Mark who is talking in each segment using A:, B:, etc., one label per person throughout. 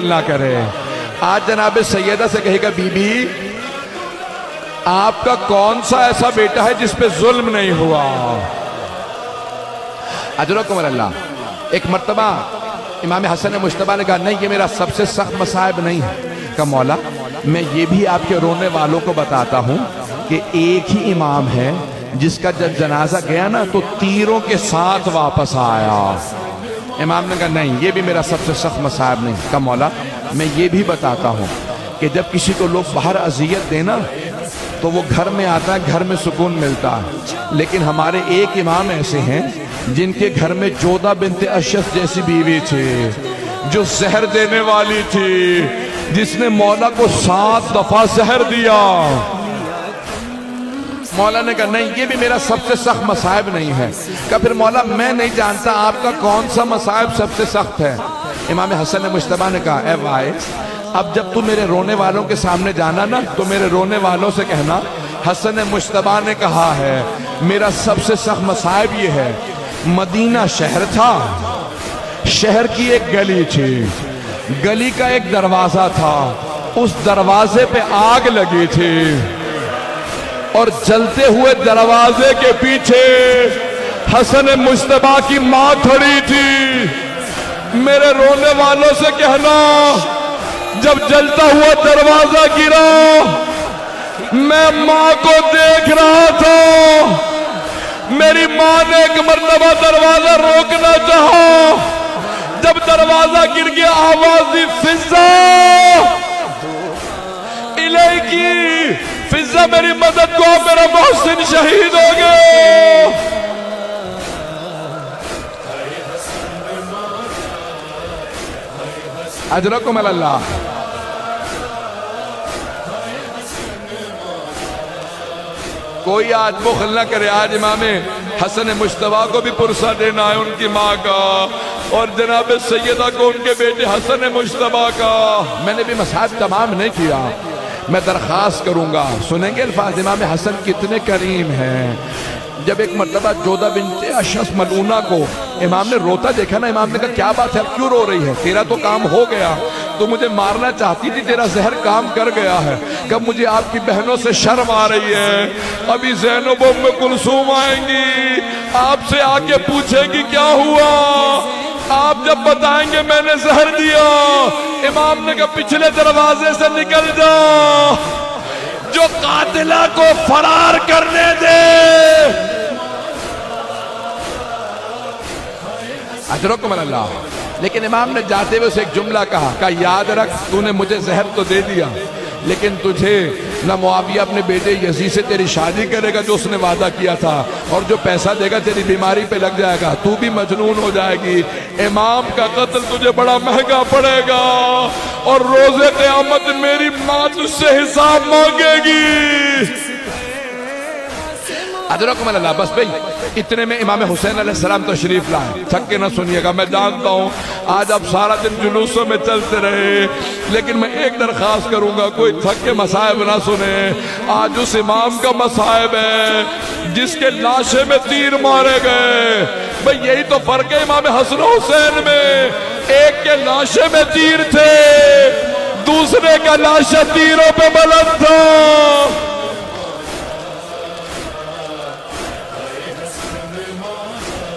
A: نہ کرے. آج جناب سیدہ سے کہے گا بی بی آپ کا کون سا ایسا بیٹا ہے جس پہ ظلم نہیں ہوا؟ اجرکم اللہ. ایک مرتبہ امام حسن مجتبیٰ نے کہا نہیں یہ میرا سب سے سخت مصائب نہیں ہے. کہا مولا میں یہ بھی آپ کے رونے والوں کو بتاتا ہوں کہ ایک ہی امام ہے جس کا جب جنازہ گیا نا تو تیروں کے ساتھ واپس آیا. امام نے کہا نہیں یہ بھی میرا سب سے سخت مصائب نہیں. کہا مولا میں یہ بھی بتاتا ہوں کہ جب کسی کو لوگ باہر اذیت دینا تو وہ گھر میں آتا ہے, گھر میں سکون ملتا ہے. لیکن ہمارے ایک امام ایسے ہیں جن کے گھر میں جودہ بنت اشعث جیسی بیوی تھی جو زہر دینے والی تھی, جس نے مولا کو 7 دفعہ زہر دیا. مولا نے کہا نہیں یہ بھی میرا سب سے سخت مصائب نہیں ہے. کہا پھر مولا میں نہیں جانتا آپ کا کون سا مصائب سب سے سخت ہے. امام حسن مجتبیٰ نے کہا اے بھائی اب جب تو میرے رونے والوں کے سامنے جانا نا تو میرے رونے والوں سے کہنا حسن مجتبیٰ نے کہا ہے میرا سب سے سخت مصائب یہ ہے مدینہ شہر تھا, شہر کی ایک گلی تھی, گلی کا ایک دروازہ تھا, اس دروازے پہ آگ لگی تھی اور جلتے ہوئے دروازے کے پیچھے حسن مجتبیٰ کی ماں کھڑی تھی. میرے رونے والوں سے کہنا جب جلتا ہوا دروازہ گرا میں ماں کو دیکھ رہا تھا. میری ماں نے ایک مرتبہ دروازہ روکنا چاہا, جب دروازہ گر گیا آواز دی فضا الیکی, فضا میری مدد کو میرا محسن شہید ہو گیا. اجرکم اللہ. کوئی آج بخل نہ کرے, آج امام حسن مجتبیٰ کو بھی پرسہ دینا ہے ان کی ماں کا اور جناب سیدہ کو ان کے بیٹے حسن مجتبیٰ کا. میں نے بھی مصائب تمام نہیں کیا, میں درخواست کروں گا سنیں گے الفاظ امام حسن کتنے کریم ہیں. جب ایک مرتبہ جودہ بنت اشعث ملعونہ کو امام نے روتا دیکھا نا, امام نے کہا کیا بات ہے کیوں رو رہی ہے؟ تیرا تو کام ہو گیا, تو مجھے مارنا چاہتی تھی, تیرا زہر کام کر گیا ہے. کب مجھے آپ کی بہنوں سے شرم آ رہی ہے, ابھی زینب ام کلثوم آئیں گی آپ سے آ کے پوچھیں گی کیا ہوا, آپ جب بتائیں گے میں نے زہر دیا. امام نے کہا پچھلے دروازے سے نکل جا, جو قاتلہ کو فرار کرنے دے. اجرکم اللہ. لیکن امام نے جاتے ہوئے اسے ایک جملہ کہا یاد رکھ تو نے مجھے زہر تو دے دیا لیکن تجھے نہ معاویہ اپنے بیٹے یزید سے تیری شادی کرے گا جو اس نے وعدہ کیا تھا, اور جو پیسہ دے گا تیری بیماری پہ لگ جائے گا, تو بھی مجنون ہو جائے گی. امام کا قتل تجھے بڑا مہنگا پڑے گا اور روز قیامت میری ماں تجھ سے حساب مانگے گی. اجرکم اللہ. بس بھئی اتنے میں امام حسین علیہ السلام تشریف لائے. تھک کے نہ سنیے گا, میں جانتا ہوں آج آپ سارا دن جلوسوں میں چلتے رہے, لیکن میں ایک درخواست کروں گا کوئی تھک کے مصائب نہ سنے. آج اس امام کا مصائب ہے جس کے لاشے میں تیر مارے گئے. بھئی یہی تو فرق ہے امام حسن و حسین میں, ایک کے لاشے میں تیر تھے, دوسرے کا لاشہ تیروں پہ بلند تھا.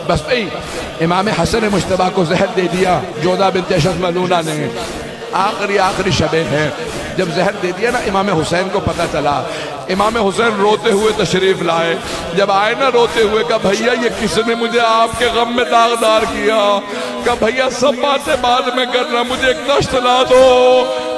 A: بس بھئی امام حسن مجتبیٰ کو زہر دے دیا جودہ بنت اشعث ملعونہ نے. آخری شبے ہے جب زہر دے دیا نا, امام حسین کو پتہ چلا. امام حسین روتے ہوئے تشریف لائے. جب آئے نا روتے ہوئے کہا بھئیہ یہ کس نے مجھے آپ کے غم میں داغدار کیا؟ کہا بھئیہ سب باتیں بعد میں کرنا, مجھے ایک تشت لا دو,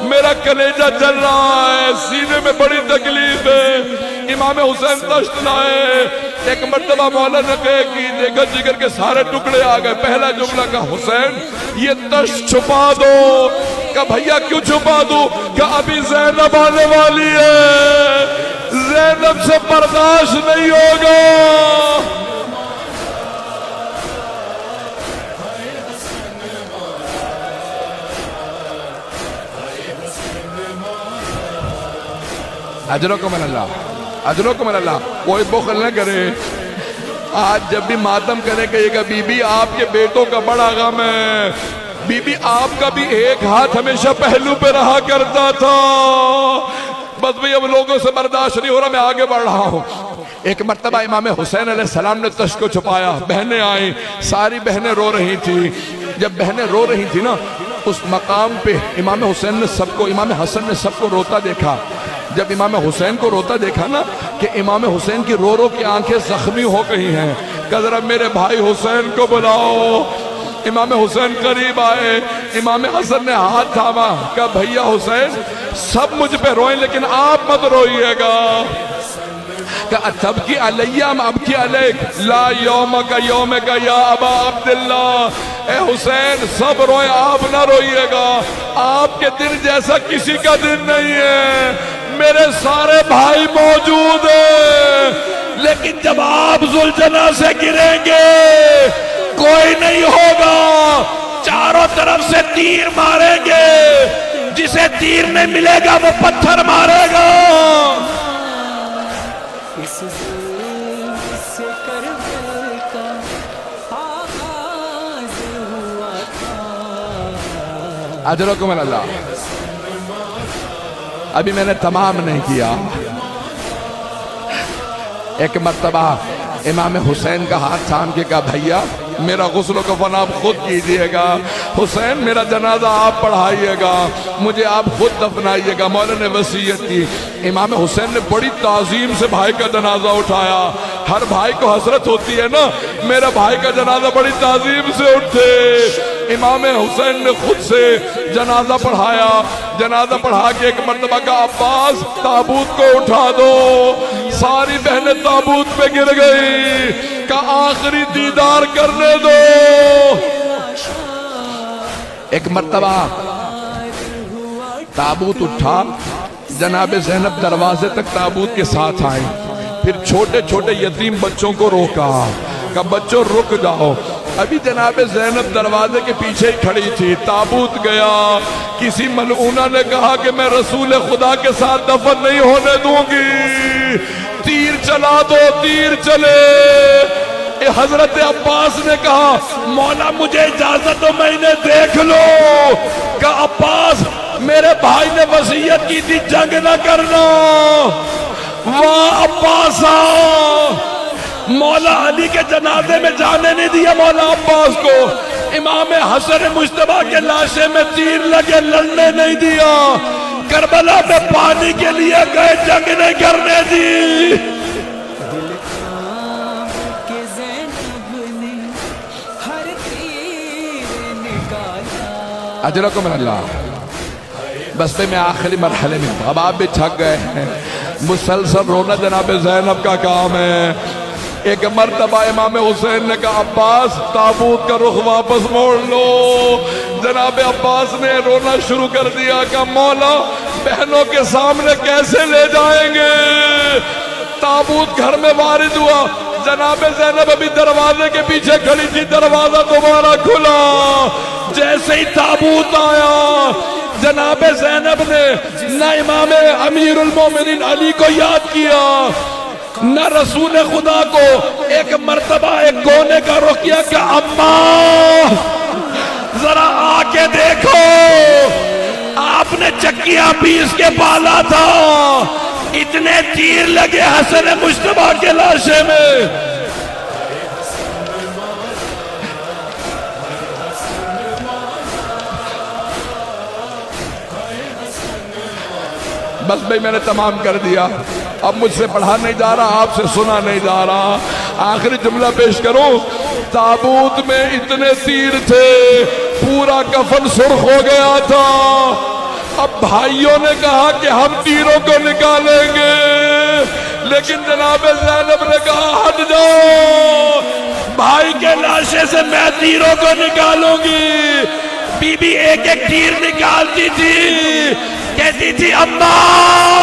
A: میرا کلیجہ جل رہا ہے, سینے میں بڑی تکلیف ہے. امام حسین تشت لائے. ایک مرتبہ مولا نے کہے کہ دیکھا جگر کے سارے ٹکڑے آ گئے. پہلا جملہ کہا حسین یہ تشت چھپا دو. کہا بھئیہ کیوں چھپا دوں؟ کہا ابھی زینب آنے والی ہے, زینب سے برداشت نہیں ہوگا. اجرکم اللہ. اجرکم اللہ. کوئی بخل نہ کرے, آج جب بھی ماتم کرے کہیے گا بی بی آپ کے بیٹوں کا بڑا غم ہے, بی بی آپ کا بھی ایک ہاتھ ہمیشہ پہلو پہ رہا کرتا تھا. بس بھئی اب لوگوں سے برداشت نہیں ہو رہا, میں آگے بڑھ رہا ہوں. ایک مرتبہ امام حسین علیہ السلام نے تشت کو چھپایا, بہنیں آئیں, ساری بہنیں رو رہی تھی. جب بہنیں رو رہی تھی نا, اس مقام پہ امام حسین نے امام حسن نے سب کو روتا دیکھا. جب امام حسین کو روتا دیکھا نا کہ امام حسین کی رو رو کی آنکھیں زخمی ہو گئی ہیں, کہ ذرا میرے بھائی حسین کو بلاؤ. امام حسین قریب آئے, امام حسن نے ہاتھ تھاما, کہا بھیا حسین سب مجھ پہ روئیں لیکن آپ مت روئیے گا. کہ تبکی علیہ ام ابکی علیک, لا یومک یومک یا ابا عبداللہ. اے حسین سب روئیں آپ نہ روئیے گا, آپ کے دن جیسا کسی کا دن نہیں ہے. میرے سارے بھائی موجود ہیں, لیکن جب آپ ذوالجناح سے گریں گے کوئی نہیں ہوگا. چاروں طرف سے تیر ماریں گے, جسے تیر نہیں ملے گا وہ پتھر مارے گا. اجرکم اللہ. ابھی میں نے تمام نہیں کیا. ایک مرتبہ امام حسین کا ہاتھ تھام کے کہا بھیا میرا غسل و کفن آپ خود کیجئے گا, حسین میرا جنازہ آپ پڑھائیے گا, مجھے آپ خود دفنائیے گا. مولا نے وصیت کی. امام حسین نے بڑی تعظیم سے بھائی کا جنازہ اٹھایا. ہر بھائی کو حسرت ہوتی ہے نا, میرا بھائی کا جنازہ بڑی تعظیم سے اٹھے. امام حسین نے خود سے جنازہ پڑھایا. جنازہ پڑھا کے ایک مرتبہ کا عباس تابوت کو اٹھا دو. ساری بہنیں تابوت پہ گر گئی, کا آخری دیدار کرنے دو. ایک مرتبہ تابوت اٹھا, جناب زینب دروازے تک تابوت کے ساتھ آئیں. پھر چھوٹے چھوٹے یتیم بچوں کو روکا, کہ بچوں رک جاؤ. ابھی جناب زینب دروازے کے پیچھے ہی کھڑی تھی. تابوت گیا, کسی ملعونہ نے کہا کہ میں رسول خدا کے ساتھ دفن نہیں ہونے دوں گی, تیر چلا دو. تیر چلے. حضرت عباس نے کہا مولا مجھے اجازت دو میں انہیں دیکھ لو. کہ عباس میرے بھائی نے وصیت کی تھی جنگ نہ کرنا. واہ عباسا, مولا علی کے جنازے میں جانے نہیں دیا مولا عباس کو. امام حسن مجتبیٰ کے لاشے میں تیر لگے, لڑنے نہیں دیا. کربلا میں پانی کے لیے گئے, جنگ نہیں کرنے دی. اجرکم اللہ. بس پہ میں آخری مرحلے میں ہوں, اب آپ بھی چھک گئے ہیں. مسلسل رونا جناب زینب کا کام ہے. ایک مرتبہ امام حسین نے کہا عباس تابوت کا رخ واپس موڑ لو. جناب عباس نے رونا شروع کر دیا, کہ مولا بہنوں کے سامنے کیسے لے جائیں گے. تابوت گھر میں وارد ہوا. جناب زینب ابھی دروازے کے پیچھے کھڑی تھی, دروازہ دوبارہ کھلا. جیسے ہی تابوت آیا, جناب زینب نے نہ امام امیر المومنین علی کو یاد کیا نہ رسول خدا کو. ایک مرتبہ ایک کونے کا رخ کیا کہ اماں ذرا آ کے دیکھو. آپ نے چکیاں پیس کے پالا تھا, اتنے تیر لگے حسن مجتبیٰ کے لاشے میں. بس بھئی میں نے تمام کر دیا. اب مجھ سے پڑھا نہیں جا رہا, آپ سے سنا نہیں جا رہا. آخری جملہ پیش کروں. تابوت میں اتنے تیر تھے, پورا کفن سرخ ہو گیا تھا. اب بھائیوں نے کہا کہ ہم تیروں کو نکالیں گے, لیکن جناب زینب نے کہا ہٹ جاؤ, بھائی کے لاشے سے میں تیروں کو نکالوں گی. بی بی ایک ایک تیر نکالتی تھی, کہتی تھی اماں